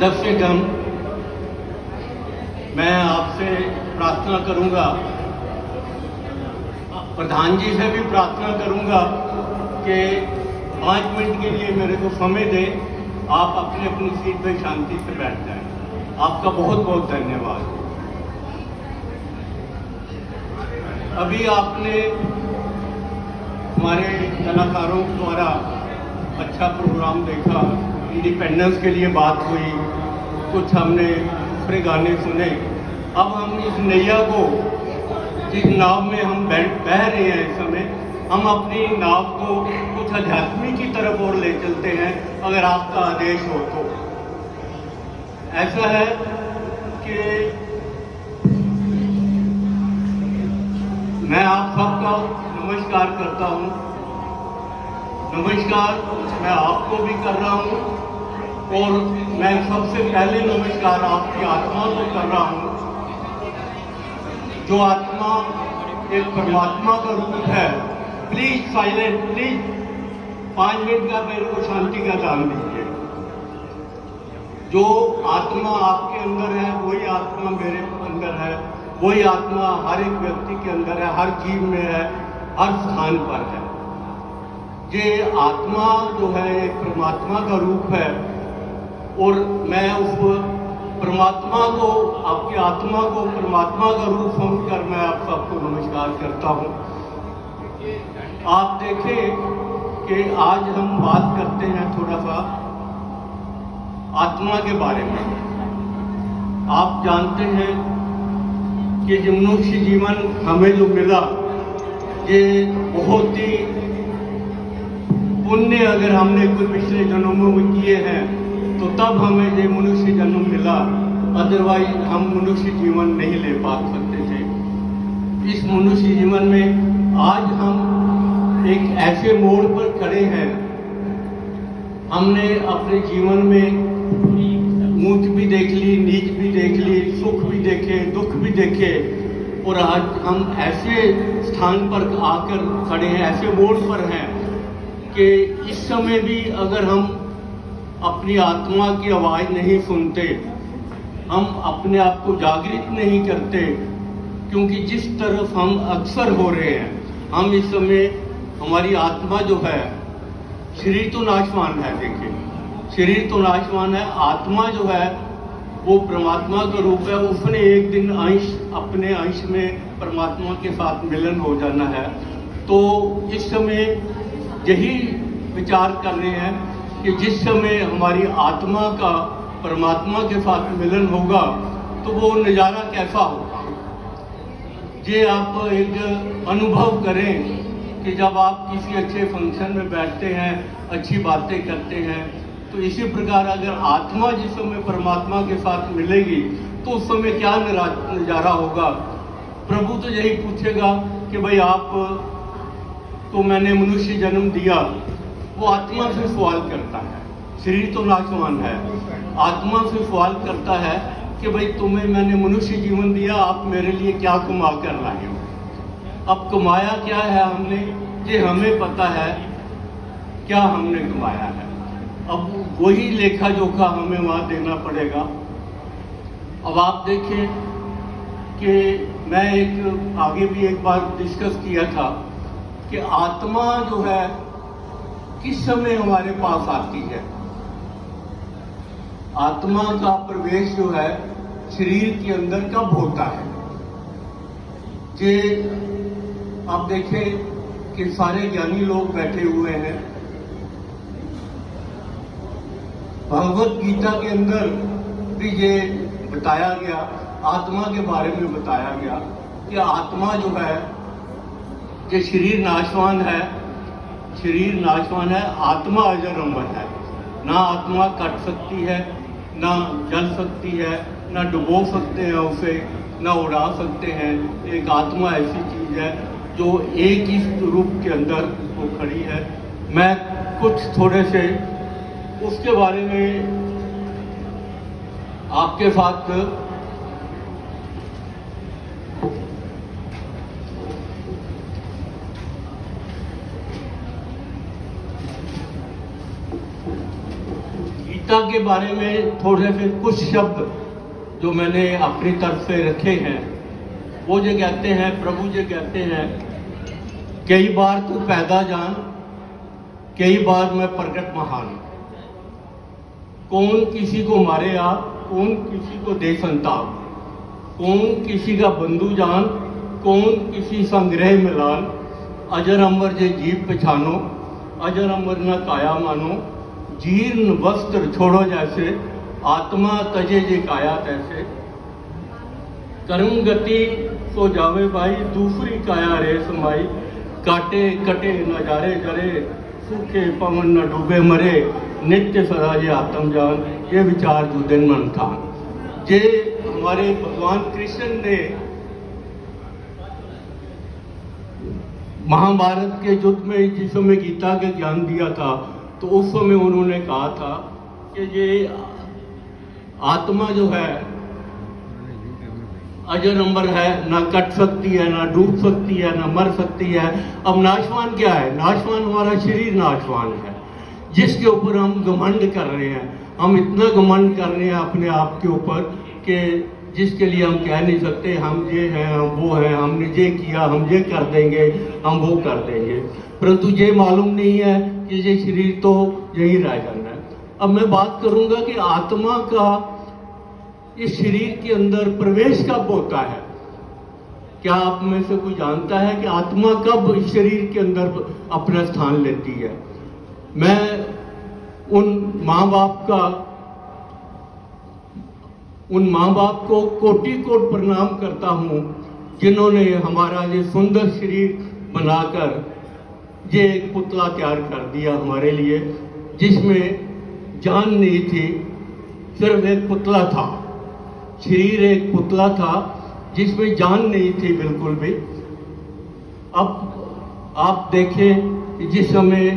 सदस्यगण, मैं आपसे प्रार्थना करूंगा, प्रधान जी से भी प्रार्थना करूंगा कि 5 मिनट के लिए मेरे को समय दें। आप अपनी अपनी सीट पर शांति से बैठ जाएं। आपका बहुत बहुत धन्यवाद। अभी आपने हमारे कलाकारों द्वारा अच्छा प्रोग्राम देखा, इंडिपेंडेंस के लिए बात हुई, कुछ हमने दूसरे गाने सुने। अब हम इस नैया को, जिस नाव में हम बह रहे हैं इस समय, हम अपनी नाव को कुछ अध्यात्म की तरफ और ले चलते हैं, अगर आपका आदेश हो तो। ऐसा है कि मैं आप सबका नमस्कार करता हूं। नमस्कार मैं आपको भी कर रहा हूं, और मैं सबसे पहले नमस्कार आपकी आत्मा को कर रहा हूं, जो आत्मा एक परमात्मा का रूप है। प्लीज साइलेंट, प्लीज 5 मिनट का मेरे को शांति का दान दीजिए। जो आत्मा आपके अंदर है वही आत्मा मेरे अंदर है, वही आत्मा हर एक व्यक्ति के अंदर है, हर जीव में है, हर स्थान पर है। ये आत्मा जो है एक परमात्मा का रूप है, और मैं उस परमात्मा को, आपकी आत्मा को परमात्मा का रूप समझकर मैं आप सबको नमस्कार करता हूँ। आप देखें कि आज हम बात करते हैं थोड़ा सा आत्मा के बारे में। आप जानते हैं कि जो मनुष्य जीवन हमें जो मिला, ये बहुत ही पुण्य अगर हमने कोई पिछले जन्मों में किए हैं तो तब हमें ये मनुष्य जन्म मिला, अदरवाइज हम मनुष्य जीवन नहीं ले पा सकते थे। इस मनुष्य जीवन में आज हम एक ऐसे मोड़ पर खड़े हैं, हमने अपने जीवन में ऊंच भी देख ली, नीच भी देख ली, सुख भी देखे, दुख भी देखे, और आज हम ऐसे स्थान पर आकर खड़े हैं, ऐसे मोड़ पर हैं कि इस समय भी अगर हम अपनी आत्मा की आवाज़ नहीं सुनते, हम अपने आप को जागृत नहीं करते, क्योंकि जिस तरफ हम अक्सर हो रहे हैं, हम इस समय हमारी आत्मा जो है, शरीर तो नाशवान है, देखिए शरीर तो नाशवान है, आत्मा जो है वो परमात्मा का रूप है। उसने एक दिन अपने अंश में परमात्मा के साथ मिलन हो जाना है। तो इस समय यही विचार कर रहे हैं कि जिस समय हमारी आत्मा का परमात्मा के साथ मिलन होगा तो वो नज़ारा कैसा होगा। ये आप एक अनुभव करें कि जब आप किसी अच्छे फंक्शन में बैठते हैं, अच्छी बातें करते हैं, तो इसी प्रकार अगर आत्मा जिस समय परमात्मा के साथ मिलेगी तो उस समय क्या नज़ारा होगा। प्रभु तो यही पूछेगा कि भाई आप तो मैंने मनुष्य जन्म दिया। वो आत्मा से सवाल करता है, शरीर तो नाशवान है, आत्मा से सवाल करता है कि भाई तुम्हें मैंने मनुष्य जीवन दिया, आप मेरे लिए क्या कमा कर लाए हो। अब कमाया क्या है हमने, ये हमें पता है क्या हमने कमाया है। अब वही लेखा जोखा हमें वहाँ देना पड़ेगा। अब आप देखें कि मैं आगे भी एक बार डिस्कस किया था कि आत्मा जो है किस समय हमारे पास आती है। आत्मा का प्रवेश जो है शरीर के अंदर कब होता है। ये आप देखें कि सारे ज्ञानी लोग बैठे हुए हैं। भगवत गीता के अंदर भी ये बताया गया, आत्मा के बारे में बताया गया कि आत्मा जो है, ये शरीर नाशवान है, शरीर नाशवान है, आत्मा अजर अमर है। ना आत्मा कट सकती है, ना जल सकती है, ना डुबो सकते हैं उसे, ना उड़ा सकते हैं। एक आत्मा ऐसी चीज है जो एक ही रूप के अंदर वो खड़ी है। मैं कुछ थोड़े से उसके बारे में आपके साथ गीता के बारे में थोड़े से कुछ शब्द जो मैंने अपनी तरफ से रखे हैं। वो जो कहते हैं, प्रभु जी कहते हैं, कई बार तू पैदा जान, कई बार मैं प्रगट महान। कौन किसी को मारे आप, कौन किसी को दे संताप, कौन किसी का बंधु जान, कौन किसी संग्रह मिलान। अजर अमर जे जीव पछानो, अजर अमर न काया मानो। जीर्ण वस्त्र छोड़ो जैसे, आत्मा तजे जे काया तैसे। कर्म गति सो जावे भाई, दूसरी काया रे समाई। काटे कटे नजारे जरे, सूखे पवन न डूबे मरे। नित्य सदा ये आत्म जान, ये विचार जो दिन मन था। ये हमारे भगवान कृष्ण ने महाभारत के युद्ध में जिस समय गीता का ज्ञान दिया था, तो उस समय उन्होंने कहा था कि ये आत्मा जो है अजर अमर है, ना कट सकती है, ना डूब सकती है, ना मर सकती है। अब नाशवान क्या है? नाशवान हमारा शरीर नाशवान है, जिसके ऊपर हम घमंड कर रहे हैं। हम इतना घमंड कर रहे हैं अपने आप के ऊपर कि जिसके लिए हम कह नहीं सकते हम ये हैं, हम वो हैं, हमने ये किया, हम ये कर देंगे, हम वो कर देंगे। परंतु ये मालूम नहीं है कि ये शरीर तो यही रह जाना है। अब मैं बात करूंगा कि आत्मा का इस शरीर के अंदर प्रवेश कब होता है। क्या आप में से कोई जानता है कि आत्मा कब इस शरीर के अंदर अपना स्थान लेती है? मैं उन माँ बाप को कोटि कोटि प्रणाम करता हूँ, जिन्होंने हमारा ये सुंदर शरीर बनाकर ये एक पुतला तैयार कर दिया हमारे लिए, जिसमें जान नहीं थी, सिर्फ एक पुतला था। शरीर एक पुतला था जिसमें जान नहीं थी बिल्कुल भी। अब आप देखें कि जिस समय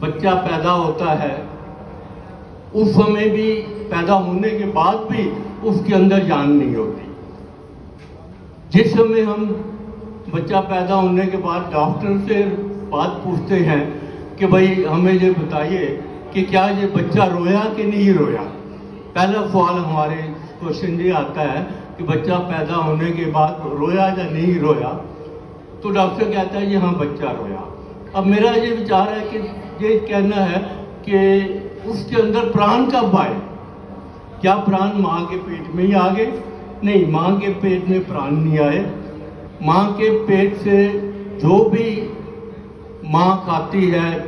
बच्चा पैदा होता है, उस समय भी, पैदा होने के बाद भी उसके अंदर जान नहीं होती। जिस समय हम बच्चा पैदा होने के बाद डॉक्टर से बात पूछते हैं कि भाई हमें ये बताइए कि क्या ये बच्चा रोया कि नहीं रोया। पहला सवाल हमारे क्वेश्चन ये आता है कि बच्चा पैदा होने के बाद रोया या नहीं रोया। तो डॉक्टर कहता है कि हाँ बच्चा रोया। अब मेरा ये विचार है कि ये कहना है कि उसके अंदर प्राण कब आए। क्या प्राण माँ के पेट में ही आ गए? नहीं, माँ के पेट में प्राण नहीं आए। माँ के पेट से जो भी माँ खाती है,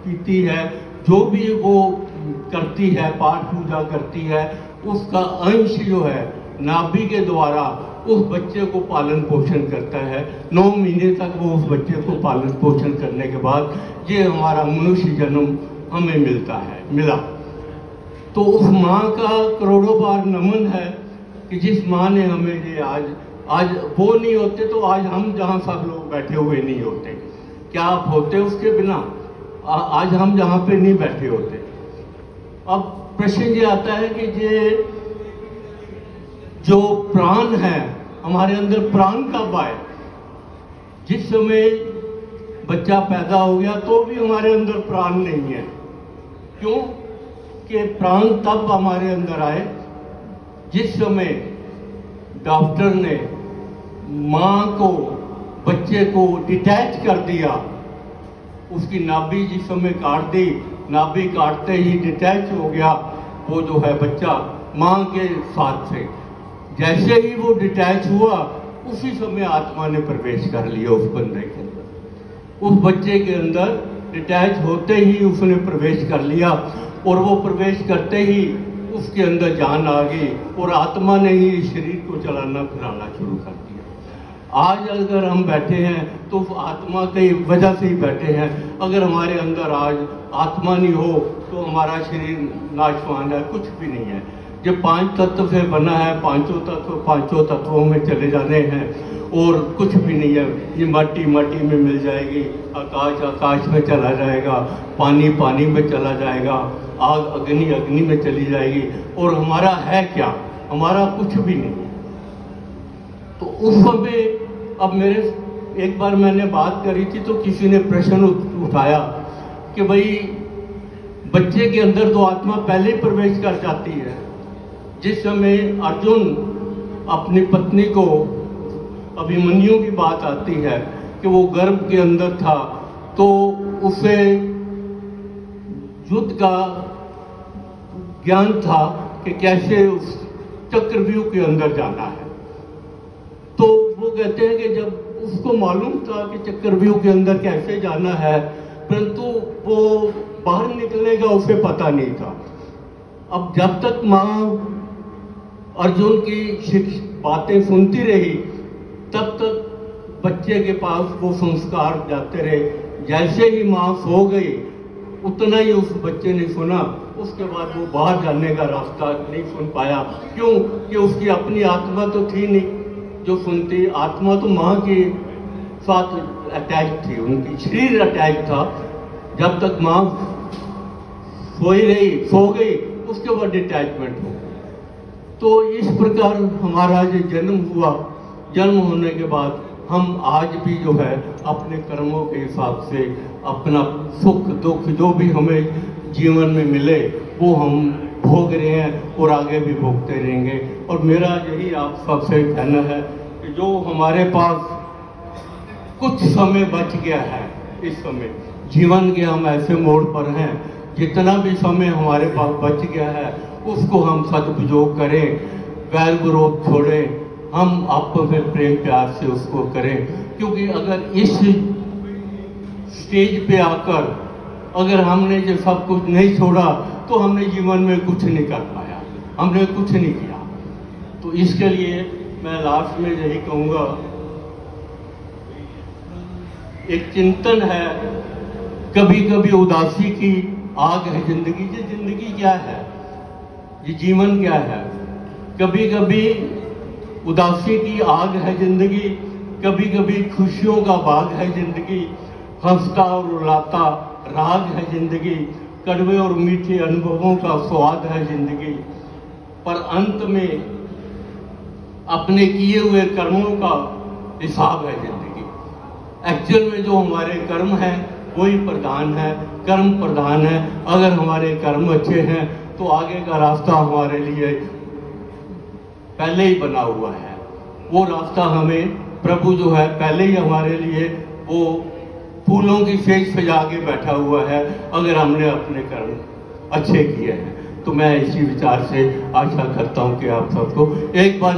पीती है, जो भी वो करती है, पाठ पूजा करती है, उसका अंश जो है नाभि के द्वारा उस बच्चे को पालन पोषण करता है। 9 महीने तक वो उस बच्चे को पालन पोषण करने के बाद ये हमारा मनुष्य जन्म हमें मिला। तो उस माँ का करोड़ों बार नमन है कि जिस माँ ने हमें ये आज वो नहीं होते तो आज हम जहाँ सब लोग बैठे हुए नहीं होते। क्या आप होते उसके बिना? आज हम जहाँ पे नहीं बैठे होते। अब प्रश्न ये आता है कि ये जो प्राण है हमारे अंदर, प्राण कब आए? जिस समय बच्चा पैदा हो गया तो भी हमारे अंदर प्राण नहीं है। क्यों? कि प्राण तब हमारे अंदर आए जिस समय डॉक्टर ने माँ को, बच्चे को डिटैच कर दिया। उसकी नाभि जिस समय काट दी, नाभि काटते ही डिटैच हो गया वो जो है बच्चा माँ के साथ से। जैसे ही वो डिटैच हुआ उसी समय आत्मा ने प्रवेश कर लिया उस बंदे के अंदर। उस बच्चे के अंदर डिटैच होते ही उसने प्रवेश कर लिया और वो प्रवेश करते ही उसके अंदर जान आ गई और आत्मा ने ही शरीर को चलाना फिराना शुरू कर दिया। आज अगर हम बैठे हैं तो आत्मा की वजह से ही बैठे हैं। अगर हमारे अंदर आज आत्मा नहीं हो तो हमारा शरीर नाशवान है, कुछ भी नहीं है। जो 5 तत्व से बना है, पांचों तत्वों में चले जाने हैं और कुछ भी नहीं है। ये माटी माटी में मिल जाएगी, आकाश आकाश में चला जाएगा, पानी पानी में चला जाएगा, आग अग्नि अग्नि में चली जाएगी। और हमारा है क्या? हमारा कुछ भी नहीं। तो उस समय अब एक बार मैंने बात करी थी तो किसी ने प्रश्न उठाया कि भाई बच्चे के अंदर तो आत्मा पहले ही प्रवेश कर जाती है। जिस समय अर्जुन अपनी पत्नी को, अभिमन्यु की बात आती है कि वो गर्भ के अंदर था, तो उसे युद्ध का ज्ञान था कि कैसे उस चक्रव्यूह के अंदर जाना है। तो वो कहते हैं कि जब उसको मालूम था कि चक्रव्यूह के अंदर कैसे जाना है, परंतु वो बाहर निकलने का उसे पता नहीं था। अब जब तक माँ अर्जुन की बातें सुनती रही, तब तक बच्चे के पास वो संस्कार जाते रहे। जैसे ही माँ सो गई, उतना ही उस बच्चे ने सुना। उसके बाद वो बाहर जाने का रास्ता नहीं सुन पाया। क्यों? कि उसकी अपनी आत्मा तो थी नहीं जो सुनती। आत्मा तो माँ के साथ अटैच थी, उनकी शरीर अटैच था। जब तक माँ सो गई, उसके बाद डिटैचमेंट हो। तो इस प्रकार हमारा जो जन्म हुआ, जन्म होने के बाद हम आज भी जो है अपने कर्मों के हिसाब से अपना सुख दुख जो भी हमें जीवन में मिले वो हम भोग रहे हैं और आगे भी भोगते रहेंगे। और मेरा यही आप सबसे कहना है कि जो हमारे पास कुछ समय बच गया है, इस समय जीवन के हम ऐसे मोड़ पर हैं, जितना भी समय हमारे पास बच गया है उसको हम सदुपयोग करें, वैर विरोध छोड़ें, हम आपको फिर प्रेम प्यार से उसको करें। क्योंकि अगर इस स्टेज पे आकर अगर हमने ये सब कुछ नहीं छोड़ा तो हमने जीवन में कुछ नहीं कर पाया, हमने कुछ नहीं किया। तो इसके लिए मैं लास्ट में यही कहूँगा, एक चिंतन है, कभी कभी उदासी की आग है जिंदगी। ये जिंदगी क्या है, ये जीवन क्या है? कभी कभी उदासी की आग है जिंदगी, कभी कभी खुशियों का बाग है जिंदगी, हंसता और रुलाता राग है जिंदगी, कड़वे और मीठे अनुभवों का स्वाद है जिंदगी। पर अंत में अपने किए हुए कर्मों का हिसाब है जिंदगी। एक्चुअल में जो हमारे कर्म हैं वही प्रधान है, कर्म प्रधान है। अगर हमारे कर्म अच्छे हैं तो आगे का रास्ता हमारे लिए पहले ही बना हुआ है। वो रास्ता हमें प्रभु जो है पहले ही हमारे लिए वो फूलों की सेज सजा के बैठा हुआ है, अगर हमने अपने कर्म अच्छे किए हैं। तो मैं इसी विचार से आशा करता हूं कि आप सबको एक बार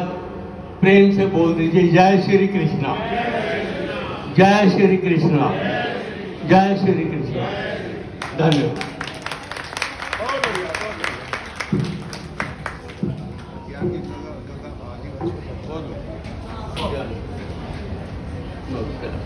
प्रेम से बोल दीजिए, जय श्री कृष्णा, जय श्री कृष्णा, जय श्री कृष्णा। धन्यवाद। नमस्कार।